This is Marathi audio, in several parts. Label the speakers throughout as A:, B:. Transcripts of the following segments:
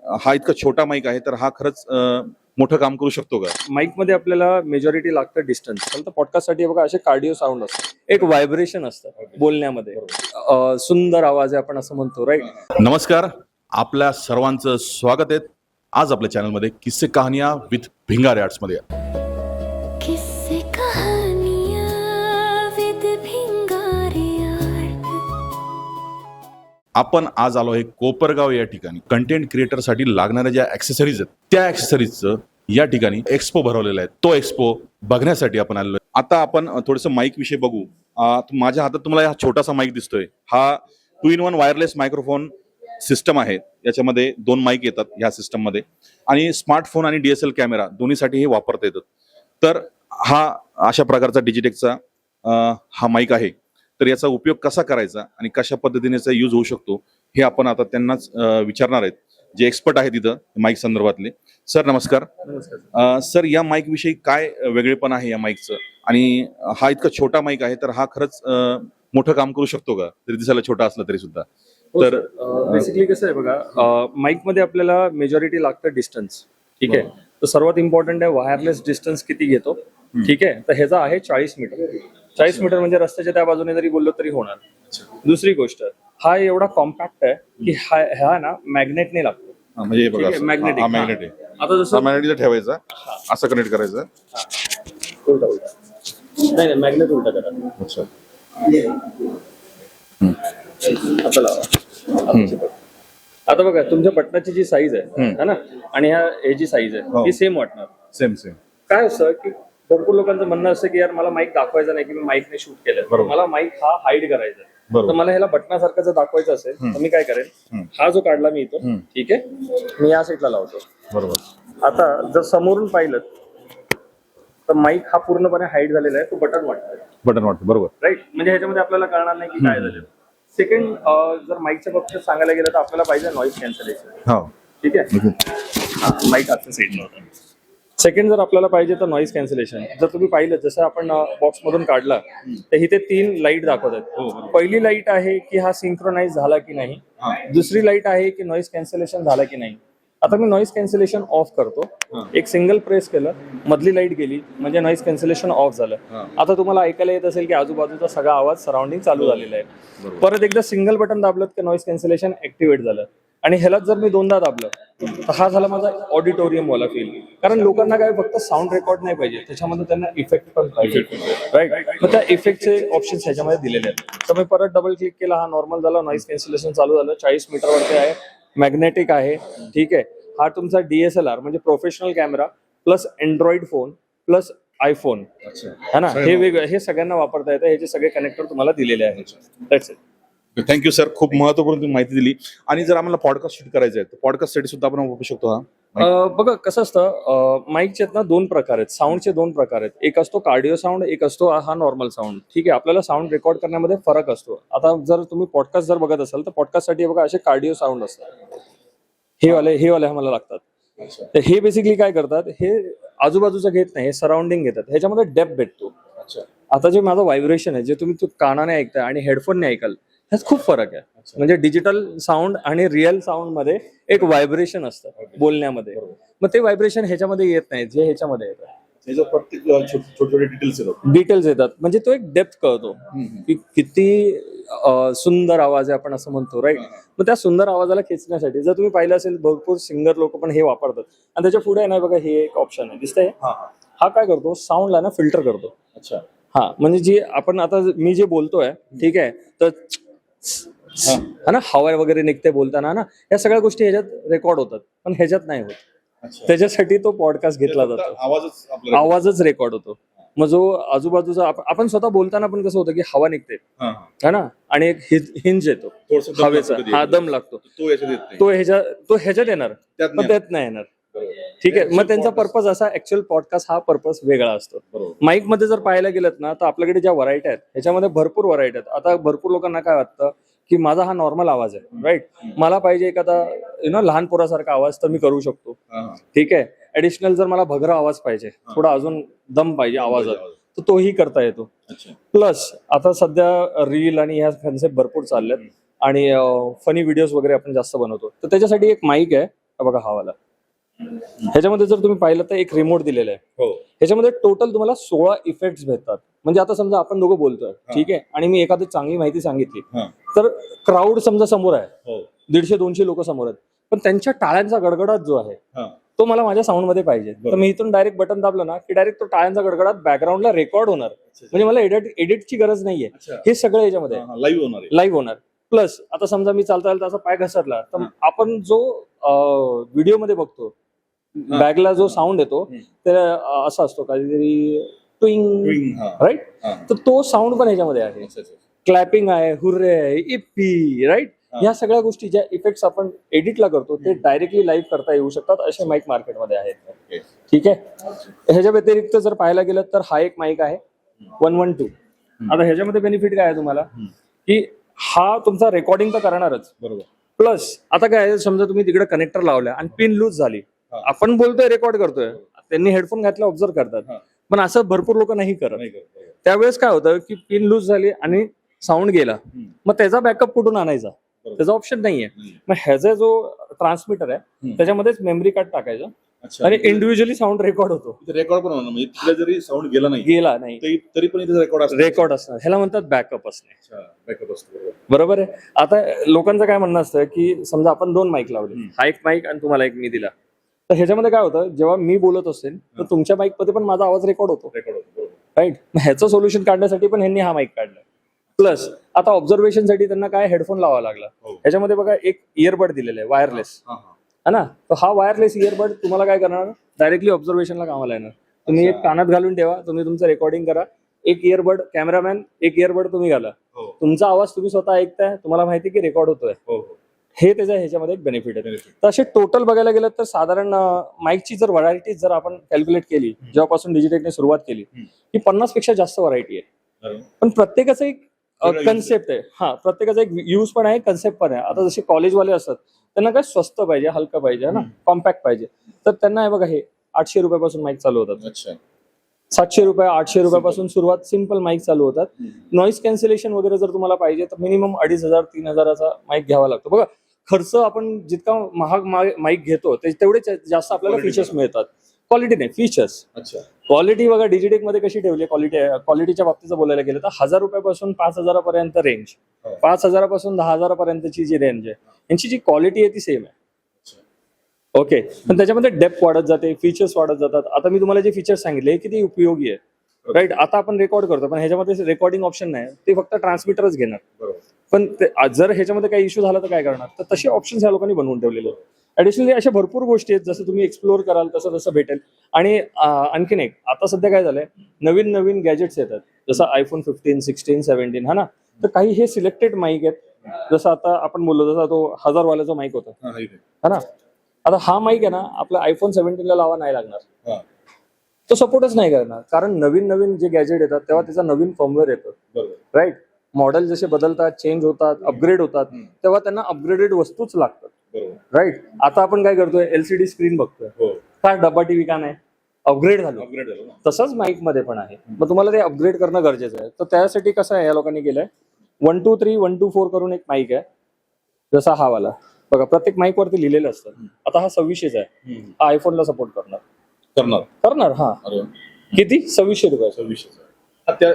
A: हा इतका छोटा माईक आहे तर हा खरंच मोठं काम करू शकतो का?
B: माईक मध्ये आपल्याला मेजॉरिटी लागतं डिस्टन्स, पण पॉडकास्ट साठी बघा असे कार्डिओ साऊंड असतं, एक व्हायब्रेशन असतं बोलण्यामध्ये, सुंदर आवाज आहे आपण असं म्हणतो, राईट?
A: नमस्कार, आपल्या सर्वांचं स्वागत आहे आज आपल्या चॅनलमध्ये किस्से कहानिया विथ भिंगारे आर्ट्स मध्ये.
C: किस्से कहानियां विद भिंगारे आर्ट.
A: आपण आज आलो आहे कोपरगाव या ठिकाणी. कंटेंट क्रिएटर साठी लागणाऱ्या ज्या ऍक्सेसरीज आहेत त्या ऍक्सेसरीजचं या ठिकाणी एक्सपो भरवलेला आहे. तो एक्सपो बघण्यासाठी आपण आलेलो आहे. आता आपण थोडंसं माईक विषयी बघू. माझ्या हातात तुम्हाला हा छोटासा माईक दिसतोय. हा 2-in-1 वायरलेस मायक्रोफोन सिस्टम आहे. याच्यामध्ये 2 माईक येतात ह्या सिस्टम मध्ये आणि स्मार्टफोन आणि DSL कॅमेरा दोन्हीसाठी हे वापरता येतात. तर हा अशा प्रकारचा डिजिटेकचा हा माईक आहे. तर याचा उपयोग कसा करायचा आणि कशा पद्धतीने याचा यूज होऊ शकतो हे आपण आता त्यांनाच विचारणार आहेत, जे एक्सपर्ट आहेत तिथं माईक संदर्भातले. सर नमस्कार. सर, या माईक विषयी काय वेगळेपण आहे या माईकचं, आणि हा इतका छोटा माईक आहे तर हा खरंच मोठं काम करू शकतो का, तरी दिसायला छोटा असला तरी सुद्धा?
B: तर बेसिकली कसं आहे बघा, माईक मध्ये आपल्याला मेजॉरिटी लागतं डिस्टन्स, ठीक आहे? तर सर्वात इम्पॉर्टंट आहे व्हायरलेस डिस्टन्स किती घेतो, ठीक आहे? तर ह्याचा आहे 40 मीटर. 40 मीटर म्हणजे रस्त्याच्या त्या बाजूने जरी बोललो तरी होणार. दुसरी गोष्ट, हा एवढा कॉम्पॅक्ट आहे की हा ना मॅग्नेटने लागतो.
A: म्हणजे हे बघा,
B: मॅग्नेटिक.
A: हा मॅग्नेट आहे.
B: आता जसं
A: मॅग्नेट ठेवायचा, असं कनेक्ट करायचं.
B: उलटा नाही मॅग्नेट उलटा करा.
A: अच्छा.
B: आता लावा. आता बघा तुमच्या बटनाची जी साईज आहे है ना, आणि हे जी साईज आहे ती सेम वाटणार.
A: सेम.
B: काय असतं की भरपूर लोकांचं म्हणणं असतं की यार मला माईक दाखवायचा नाही की मी माईकने शूट केलं, मला माईक हा हाईड करायचा आहे. तर मला ह्याला बटनासारखं जर दाखवायचं असेल तर मी काय करेन, हा जो काढला मी इथं, ठीक आहे, मी या साईडला लावतो.
A: बरोबर.
B: आता जर समोरून पाहिलं तर माईक हा पूर्णपणे हाईड झालेला आहे, तो बटन वाटतोय.
A: बटन वाटतं, बरोबर,
B: राईट? म्हणजे ह्याच्यामध्ये आपल्याला कळणार नाही की काय झालेलं. सेकंड, जर माईकच्या बाबतीत सांगायला गेलं तर आपल्याला पाहिजे नॉईज कॅन्सलेशन,
A: हो,
B: ठीक आहे? माईक आजच्या साईडला होता. सेकंड, जर आपल्याला पाहिजे तर नॉईज कॅन्सलेशन. जर तुम्ही पाहिलं, जसं आपण बॉक्स मधून काढला तर इथे 3 लाईट दाखवत आहेत. पहिली लाईट आहे की हा सिंक्रोनाइज झाला की नाही, दुसरी लाईट आहे की नॉईज कॅन्सलेशन झाला की नाही. आता मी नॉईज कॅन्सलेशन ऑफ करतो, एक सिंगल प्रेस केलं, मधली लाईट गेली म्हणजे नॉईज कॅन्सलेशन ऑफ झालं. आता तुम्हाला ऐकायला येत असेल की आजूबाजूचा सगळा आवाज सराउंडिंग चालू झालेला आहे. परत एकदा सिंगल बटन दाबलं की नॉईज कॅन्सलेशन ऍक्टिव्हेट झालं, आणि ह्यालाच जर मी 2दा दाबलं तर हा झाला माझा ऑडिटोरियम वाला फील. कारण लोकांना काय फक्त साऊंड रेकॉर्ड नाही पाहिजे, त्याच्यामध्ये त्यांना इफेक्ट पण पाहिजे, राईट? मग त्या इफेक्टचे ऑप्शन्स ह्याच्यामध्ये दिलेले आहेत. तर मी परत डबल क्लिक केला, हा नॉर्मल झाला, नॉईज कॅन्सलेशन चालू झालं. 40 मीटरवरती आहे, मॅग्नेटिक आहे, ठीक आहे? हा तुमचा DSLR म्हणजे professional camera plus Android phone plus iPhone है ना, हे वेगळं, हे सगळ्यांना वापरता येतं. ह्याचे सगळे कनेक्टर तुम्हाला दिलेले आहेत. That's it.
A: थँक्यू सर, खूप महत्वपूर्ण तुम्ही माहिती दिली. आणि जर आम्हाला पॉडकास्ट शूट करायचं आहे तर पॉडकास्ट साठी सुद्धा आपण वापरू शकतो हा?
B: बघा कसं असतं, माईकचे ना 2 प्रकार आहेत, साऊंडचे 2 प्रकार आहेत. एक असतो कार्डिओ साऊंड, एक असतो हा नॉर्मल साऊंड, ठीक आहे? आपल्याला साऊंड रेकॉर्ड करण्यामध्ये फरक असतो. आता जर तुम्ही पॉडकास्ट जर बघत असाल तर पॉडकास्ट साठी बघा असे कार्डिओ साऊंड असतात, हे वाले आम्हाला लागतात. तर हे बेसिकली काय करतात, हे आजूबाजूचं घेत नाही, हे सराउंडिंग घेतात, ह्याच्यामध्ये डेप्थ भेटतो. आता जे माझं व्हायब्रेशन आहे, जे तुम्ही कानाने ऐकताय आणि हेडफोनने ऐकाल, ह्यात खूप फरक आहे. म्हणजे डिजिटल साऊंड आणि रिअल साऊंड मध्ये एक व्हायब्रेशन असतं बोलण्यामध्ये. मग ते व्हायब्रेशन ह्याच्यामध्ये येत नाही, जे ह्याच्यामध्ये येतं.
A: प्रत्येक छोटे
B: डिटेल्स येतात, म्हणजे तो एक डेप्थ कळतो की किती सुंदर आवाज आहे आपण असं म्हणतो, राईट? मग त्या सुंदर आवाजाला खेचण्यासाठी जर तुम्ही पाहिलं असेल, भरपूर सिंगर लोक पण हे वापरतात. आणि त्याच्या पुढे नाही बघा, हे एक ऑप्शन आहे, दिसतंय? हा काय करतो, साऊंडला ना फिल्टर करतो. अच्छा. हा, म्हणजे जी आपण आता मी जे बोलतोय, ठीक आहे, तर हा ना, हवा वगैरे निघते बोलताना ना, या सगळ्या गोष्टी ह्याच्यात रेकॉर्ड होतात, पण ह्याच्यात नाही होत. त्याच्यासाठी तो पॉडकास्ट घेतला जातो, आवाजच रेकॉर्ड होतो. मग जो आजूबाजूचा आपण स्वतः बोलताना पण कसं होतं की हवा निघते है ना, आणि एक हिंज येतो हवेचा, हा दम लागतो, तो ह्याच्यात येणार, पण त्यात नाही येणार, ठीक आहे? मग त्यांचा पर्पज असा, ऍक्च्युअल पॉडकास्ट हा पर्पज वेगळा असतो. माईक मध्ये जर पाहायला गेलं ना तर आपल्याकडे ज्या व्हरायटी आहेत ह्याच्यामध्ये भरपूर व्हरायटी आहेत. आता भरपूर लोकांना काय वाटतं की माझा हा नॉर्मल आवाज आहे, राईट? मला पाहिजे एखादा लहान पोरासारखा आवाज, तर मी करू शकतो, ठीक आहे? ऍडिशनल जर मला भगरा आवाज पाहिजे, थोडा अजून दम पाहिजे आवाजात, तर तोही करता येतो. प्लस आता सध्या रील आणि ह्या कन्सेप्ट भरपूर चालल्यात आणि फनी व्हिडिओज वगैरे आपण जास्त बनवतो, तर त्याच्यासाठी एक माईक आहे, हा बघा हा वाला. ह्याच्यामध्ये जर तुम्ही पाहिलं तर एक रिमोट दिलेला आहे.
A: हो
B: ह्याच्यामध्ये टोटल तुम्हाला 16 इफेक्ट्स भेटतात. म्हणजे आता समजा आपण दोघं बोलतोय, ठीक आहे, आणि मी एखादी चांगली माहिती सांगितली,
A: हा.
B: तर क्राऊड समजा समोर आहे,
A: हो
B: 150-200 लोक समोर आहेत, पण त्यांच्या टाळ्यांचा गडगडाट जो आहे
A: हा.
B: तो मला माझ्या साऊंड मध्ये पाहिजे. तर मी इथून डायरेक्ट बटन दाबलं ना की डायरेक्ट तो टाळ्यांचा गडगडाट बॅकग्राऊंडला रेकॉर्ड होणार. म्हणजे मला एडिटची गरज नाहीये.
A: अच्छा.
B: हे सगळं याच्यामध्ये
A: लाईव्ह होणार आहे.
B: लाईव्ह होणार. प्लस आता समजा मी चालता चालता असा पाय घसरला तर आपण जो व्हिडिओ मध्ये बघतो बॅगला जो साऊंड येतो तर असा असतो काहीतरी ट्विंग,
A: हा.
B: राईट.
A: हा.
B: तर तो साऊंड पण ह्याच्यामध्ये आहे.
A: अच्छा, अच्छा.
B: क्लॅपिंग आहे, हुर्रे आहे, इप्पी, राईट. ह्या सगळ्या गोष्टी ज्या इफेक्ट्स आपण एडिटला करतो ते डायरेक्टली लाईव्ह करता येऊ शकतात असे माईक मार्केटमध्ये आहेत.
A: Okay.
B: ठीक आहे. ह्याच्या व्यतिरिक्त जर पाहायला गेलं तर हा एक माईक आहे 112. आता ह्याच्यामध्ये बेनिफिट काय आहे तुम्हाला की हा तुमचा रेकॉर्डिंग तर करणारच,
A: बरोबर.
B: प्लस आता काय आहे, समजा तुम्ही तिकडे कनेक्टर लावला आणि पिन लूज झाली, आपण बोलतोय रेकॉर्ड करतोय, त्यांनी हेडफोन घातला ऑब्झर्व करतात, पण असं भरपूर लोक नाही करत.
A: नाही करत. बरोबर.
B: त्यावेळेस काय होतं की पिन लूज झाली आणि साऊंड गेला, मग त्याचा बॅकअप कुठून आणायचा, त्याचा ऑप्शन नाहीये. मग ह्याचा जो ट्रान्समीटर आहे त्याच्यामध्येच मेमरी कार्ड टाकायचं
A: अच्छा.
B: आणि इंडिव्हिज्युअली साऊंड रेकॉर्ड होतो.
A: रेकॉर्ड पण होणार म्हणजे तिकडे जरी साऊंड गेला नाही
B: गेला नाही
A: तरी पण इथे रेकॉर्ड असतो.
B: रेकॉर्ड असणार. ह्याला म्हणतात बॅकअप असणे.
A: अच्छा, backup असतो. बरोबर.
B: बरोबर आहे. आता लोकांचं काय म्हणणं असतं की समजा आपण 2 माईक लावले, हा एक माईक आणि तुम्हाला एक मी दिला, तर ह्याच्यामध्ये काय होतं जेव्हा मी बोलत असेल तर तुमच्या माईक मध्ये पण माझा आवाज रेकॉर्ड होतो,
A: रेकॉर्ड होतो. बरोबर.
B: राईट. ह्याचं सोल्युशन काढण्यासाठी पण ह्यांनी हा माईक काढला. प्लस आता ऑब्झर्वेशन साठी त्यांना काय हेडफोन लावावा लागला.
A: हो.
B: ह्याच्यामध्ये बघा एक इयरबड दिलेलं आहे वायरलेस,
A: हा, हा.
B: है ना. तर हा वायरलेस इयरबड तुम्हाला काय करणार, डायरेक्टली ऑब्झर्वेशनला कामाला येणार. तुम्ही एक कानात घालून ठेवा, तुम्ही तुमचं रेकॉर्डिंग करा. एक इयरबड कॅमेरामॅन, एक इयरबड तुम्ही घाला,
A: हो.
B: तुमचा आवाज तुम्ही स्वतः ऐकताय, तुम्हाला माहिती की रेकॉर्ड होतोय.
A: हो, हो.
B: हे त्याच्या ह्याच्यामध्ये एक बेनिफिट आहे.
A: Benefit.
B: तर असे टोटल बघायला गेलं तर साधारण माईकची जर व्हरायटी जर आपण कॅल्क्युलेट केली जेव्हापासून डिजिटेकने सुरुवात केली की 50 पेक्षा जास्त व्हरायटी आहे.
A: बरोबर.
B: पण प्रत्येकाचं एक
A: वेगळं
B: कन्सेप्ट आहे. हा, प्रत्येकाचा एक यूज पण आहे, कन्सेप्ट पण आहे. आता जसे कॉलेजवाले असतात त्यांना काय स्वस्त पाहिजे, हलकं पाहिजे ना, कॉम्पॅक्ट पाहिजे, तर त्यांना हे बघा हे 800 रुपयापासून माईक चालू होतात.
A: अच्छा.
B: 700 रुपये 800 रुपयापासून सुरुवात सिंपल माईक चालू होतात. नॉईज कॅन्सलेशन वगैरे जर तुम्हाला पाहिजे तर मिनिमम 2500-3000चा माईक घ्यावा लागतो. बघा खर्च आपण जितका महाग माईक घेतो तेवढे जास्त आपल्याला
A: Quality
B: फीचर्स मिळतात. क्वालिटी नाही, फीचर्स.
A: अच्छा.
B: क्वालिटी बघा डिजिटेक मध्ये कशी ठेवली क्वालिटीच्या बाबतीत बोलायला गेलं तर 1000 रुपयापासून 5000 पर्यंत रेंज,
A: हो.
B: 5000 पासून 10,000 पर्यंतची जी रेंज आहे यांची जी क्वालिटी आहे ती सेम आहे. ओके. पण त्याच्यामध्ये डेप्थ वाढत जाते, फीचर्स वाढत जातात. आता मी तुम्हाला जे फीचर्स सांगितले हे किती उपयोगी आहे, राईट. आता आपण रेकॉर्ड करतो पण ह्याच्यामध्ये रेकॉर्डिंग ऑप्शन नाही, ते फक्त ट्रान्समीटरच घेणार.
A: बरोबर.
B: पण जर ह्याच्यामध्ये काही इश्यू झाला तर काय करणार, तर तसे ऑप्शन्स ह्या लोकांनी बनवून ठेवलेले आहेत. ऍडिशनली अशा भरपूर गोष्टी आहेत, जसं तुम्ही एक्सप्लोर कराल तसं तसं भेटेल. आणि आणखीन एक, आता सध्या काय झालंय, नवीन नवीन गॅजेट्स येतात, जसं iPhone 15, 16, 17 हा ना. तर काही हे सिलेक्टेड माईक आहेत, जसं आता आपण बोललो जसा तो 1000 वाल्याचा माईक होता,
A: हा, इथे.
B: हा ना. आता हा माईक आहे ना आपला iPhone 17 ला लावा नाही लागणार,
A: हा.
B: तो सपोर्टच नाही करणार, कारण नवीन नवीन जे गॅजेट येतात तेव्हा त्याचा नवीन फर्मवेअर येतो,
A: बरोबर.
B: राईट. मॉडेल जसे बदलतात, चेंज होतात, अपग्रेड होतात, तेव्हा त्यांना अपग्रेडेड वस्तूच लागतात,
A: बरोबर.
B: राईट. आता आपण काय करतोय, LCD स्क्रीन बघतोय,
A: हो.
B: का डब्बा टीव्ही का नाही, अपग्रेड झालो.
A: अपग्रेड झालं ना.
B: तसंच माईक मध्ये पण आहे. मग तुम्हाला ते अपग्रेड करणं गरजेचं आहे. तर त्यासाठी कसं आहे, या लोकांनी केलंय 123, 124 करून एक माईक आहे, जसा हा वाला बघा. प्रत्येक माईक वरती लिहिलेलं असतं. आता हा 2600 आहे, हा आयफोनला सपोर्ट करणार. हा
A: अरे
B: किती, 2600 रुपये
A: 2600. हा, त्या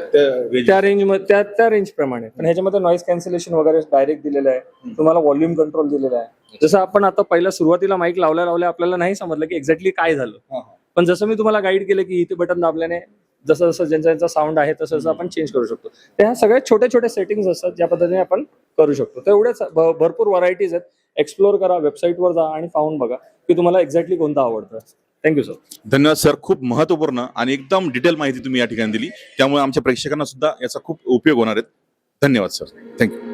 B: त्या रेंज मध्ये, त्या रेंज प्रमाणे. पण ह्याच्यामध्ये नॉईज कॅन्सलेशन वगैरे डायरेक्ट दिलेलं आहे, तुम्हाला व्हॉल्यूम कंट्रोल दिलेला आहे. जसं आपण आता पहिला सुरुवातीला माईक लावल्या आपल्याला नाही समजलं की एक्झॅक्टली काय झालं,
A: हा, हा.
B: पण जसं मी तुम्हाला गाईड केलं की इथे बटन दाबल्याने जसं जसं ज्यांचा साऊंड आहे तसं जसं आपण चेंज करू शकतो. त्या ह्या सगळ्या छोटे छोटे सेटिंग्स असतात ज्या पद्धतीने आपण करू शकतो. तर एवढ्याच भरपूर व्हरायटीज आहेत. एक्सप्लोर करा, वेबसाईटवर जा आणि पाहून बघा की तुम्हाला एक्झॅक्टली कोणतं आवडतं. Thank you sir.
A: धन्यवाद सर. खूप महत्वपूर्ण आणि एकदम डिटेल माहिती तुम्ही या ठिकाणी दिली, त्यामुळे आमच्या प्रेक्षकांना सुद्धा याचा खूप उपयोग होणार आहे. धन्यवाद सर. थँक्यू.